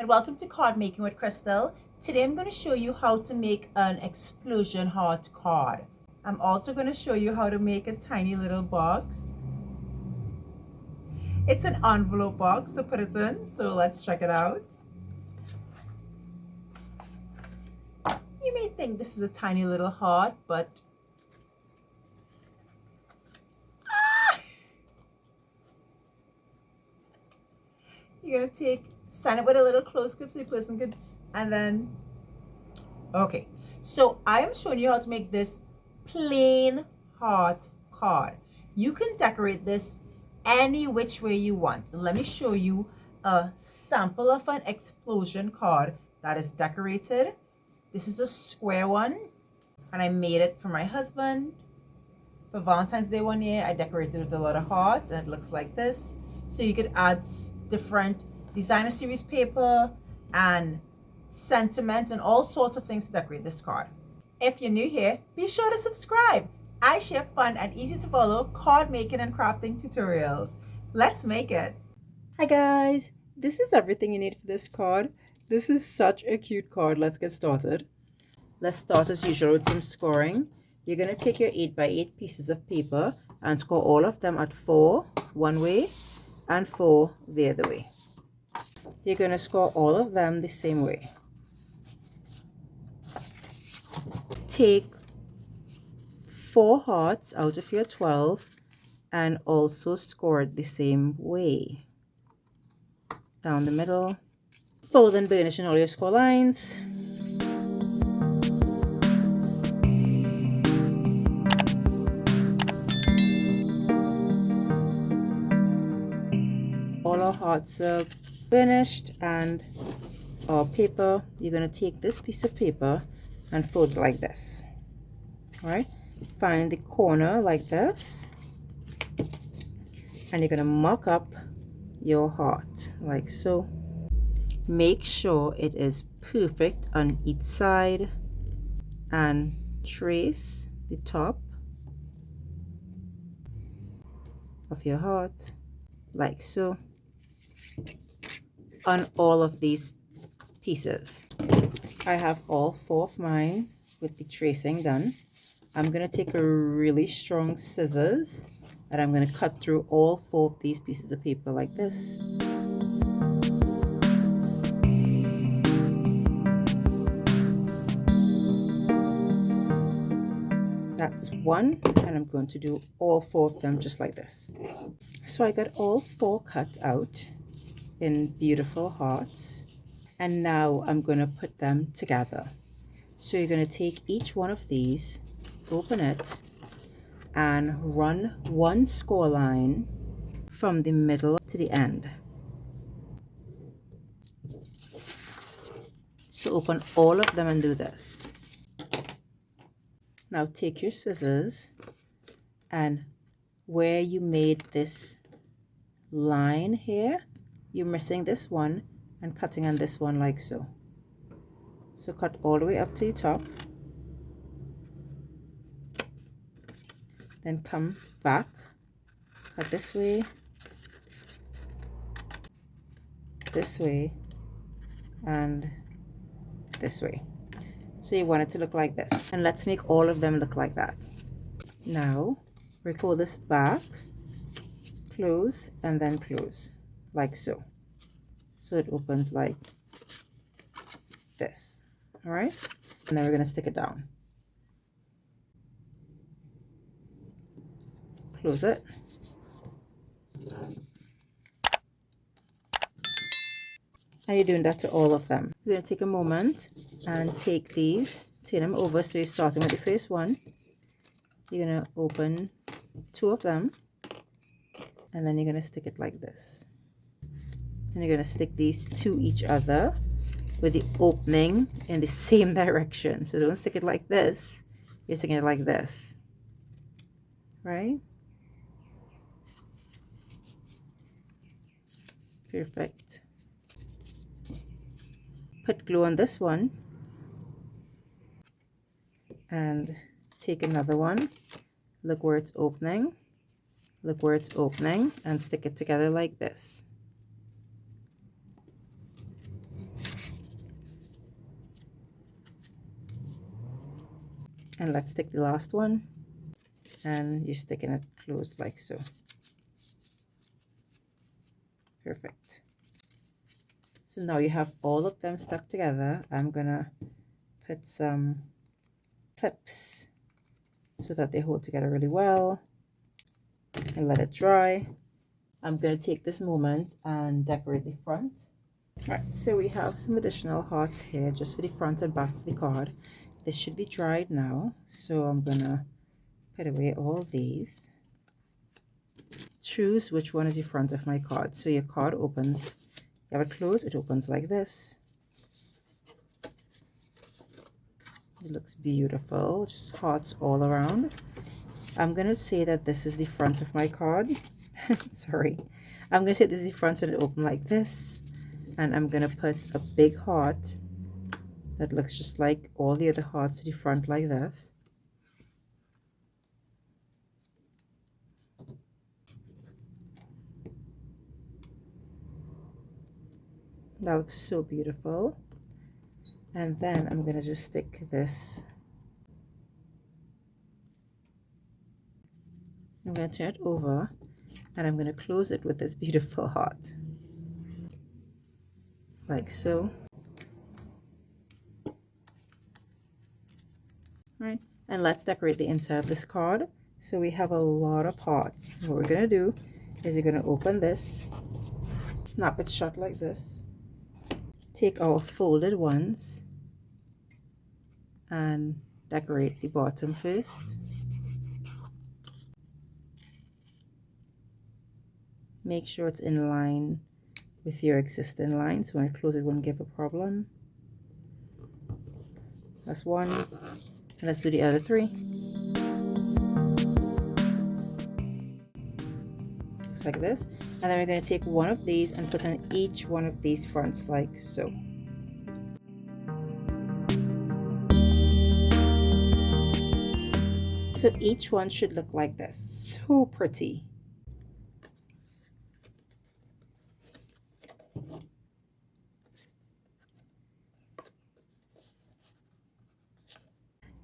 welcome to Card Making with Crystal. Today I'm going to show you how to make an explosion heart card. I'm also going to show you how to make a tiny little box. It's an envelope box to put it in, so let's check it out. You may think this is a tiny little heart, but you're going to stand it with a little close grip so the person could, and then, okay. So I am showing you how to make this plain heart card. You can decorate this any which way you want. Let me show you a sample of an explosion card that is decorated. This is a square one, and I made it for my husband. For Valentine's Day one year, I decorated with a lot of hearts, and it looks like this. So you could add different designer series paper and sentiments and all sorts of things to decorate this card. If you're new here, be sure to subscribe. I share fun and easy to follow card making and crafting tutorials. Let's make it. Hi guys, this is everything you need for this card. This is such a cute card. Let's get started. Let's start as usual with some scoring. You're going to take your 8x8 pieces of paper and score all of them at 4 one way and 4 the other way. You're going to score all of them the same way. Take 4 hearts out of your 12 and also score it the same way. Down the middle. Fold and burnish in all your score lines. All our hearts are burnished, and our paper, you're going to take this piece of paper and fold it like this. All right, find the corner like this, and you're going to mark up your heart like so. Make sure it is perfect on each side and trace the top of your heart like so on all of these pieces. I have all 4 of mine with the tracing done. I'm going to take a really strong scissors and I'm going to cut through all 4 of these pieces of paper like this. That's one, and I'm going to do all 4 of them just like this. So I got all 4 cut out in beautiful hearts, and now I'm going to put them together. So you're going to take each one of these, open it, and run one score line from the middle to the end. So open all of them and do this. Now take your scissors, and where you made this line here, you're missing this one and cutting on this one like so. So cut all the way up to the top, then come back, cut this way, and this way. So you want it to look like this, and let's make all of them look like that. Now recall this back, close, and then close like so. So it opens like this. All right, and then we're going to stick it down. Close it. And you're doing that to all of them. You're going to take a moment and take these, turn them over. So you're starting with the first one. You're going to open 2 of them, and then you're going to stick it like this. And you're going to stick these to each other with the opening in the same direction. So don't stick it like this, you're sticking it like this, right? Perfect. Put glue on this one and take another one. Look where it's opening, look where it's opening, and stick it together like this. And let's stick the last one, and you're sticking it closed like so. Perfect. So now you have all of them stuck together. I'm gonna put some clips so that they hold together really well and let it dry. I'm gonna take this moment and decorate the front. All right, so we have some additional hearts here just for the front and back of the card. This should be dried now, so I'm gonna put away all these. Choose which one is the front of my card. So your card opens, you have it closed, it opens like this. It looks beautiful, just hearts all around. I'm gonna say that this is the front of my card. Sorry. I'm gonna say this is the front and it open like this. And I'm gonna put a big heart that looks just like all the other hearts to the front like this. That looks so beautiful. And then I'm gonna just stick this. I'm gonna turn it over and I'm gonna close it with this beautiful heart. Like so. Right, and let's decorate the inside of this card. So we have a lot of hearts. What we're gonna do is you're gonna open this, snap it shut like this, take our folded ones and decorate the bottom first. Make sure it's in line with your existing line, so when I close it won't give a problem. That's one, and let's do the other three. Looks like this. And then we're going to take one of these and put on each one of these fronts like so. So each one should look like this. So pretty.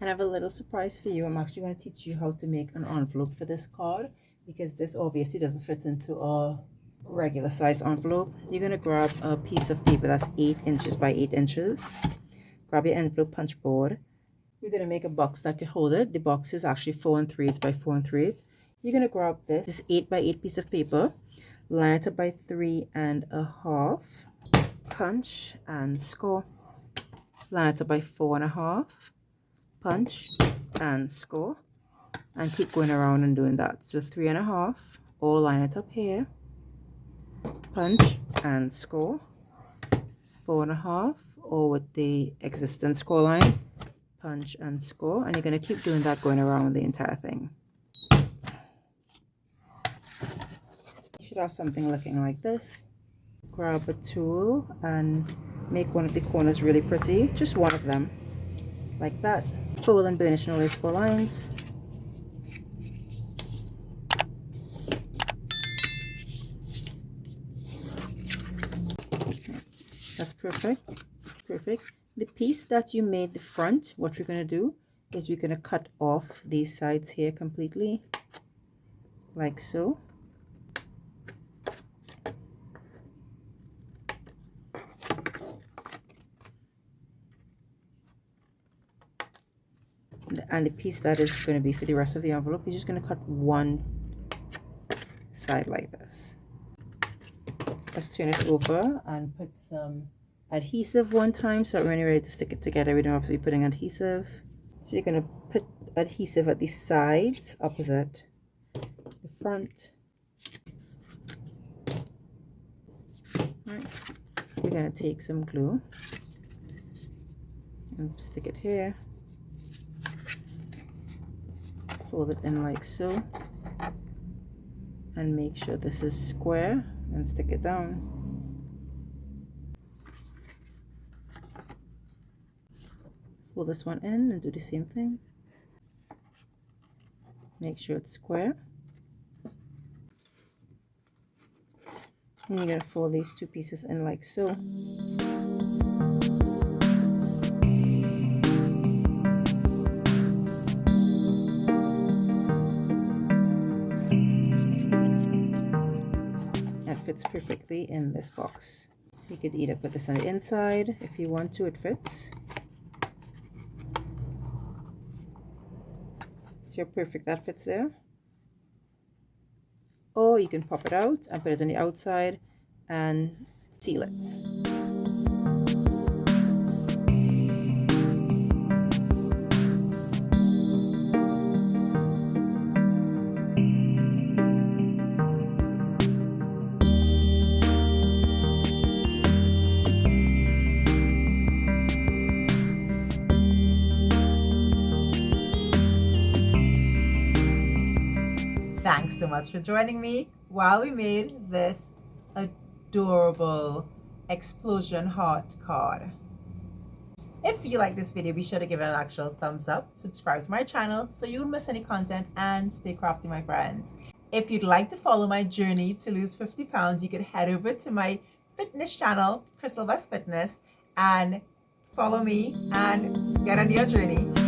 And I have a little surprise for you. I'm actually going to teach you how to make an envelope for this card, because this obviously doesn't fit into a regular size envelope. You're going to grab a piece of paper that's 8 inches by 8 inches. Grab your envelope punch board. We're going to make a box that can hold it. The box is actually 4 3/8 by 4 3/8. You're going to grab this 8 by 8 piece of paper, line it up by 3 1/2, punch and score. Line it up by 4 1/2, punch and score, and keep going around and doing that. So 3 1/2, or line it up here, punch and score, 4 1/2, or with the existing score line, punch and score, and you're going to keep doing that going around the entire thing. You should have something looking like this. Grab a tool and make one of the corners really pretty, just one of them, like that. Fold and burnish and erase 4 lines. That's perfect. Perfect. The piece that you made the front, what we're going to do is we're going to cut off these sides here completely, like so. And the piece that is going to be for the rest of the envelope, you're just going to cut one side like this. Let's turn it over and put some adhesive one time so that when you're ready to stick it together, we don't have to be putting adhesive. So you're going to put adhesive at the sides opposite the front. Right. We're going to take some glue and stick it here. Fold it in like so, and make sure this is square and stick it down. Fold this one in and do the same thing. Make sure it's square. And you're going to fold these two pieces in like so. fits perfectly in this box. You could either put this on the inside if you want to, it fits. So perfect, that fits there. Or you can pop it out and put it on the outside and seal it. Thanks so much for joining me while we made this adorable explosion heart card. If you like this video, be sure to give it an actual thumbs up, subscribe to my channel so you won't miss any content, and stay crafty, my friends. If you'd like to follow my journey to lose 50 pounds, you could head over to my fitness channel, Crystal Best Fitness, and follow me and get on your journey.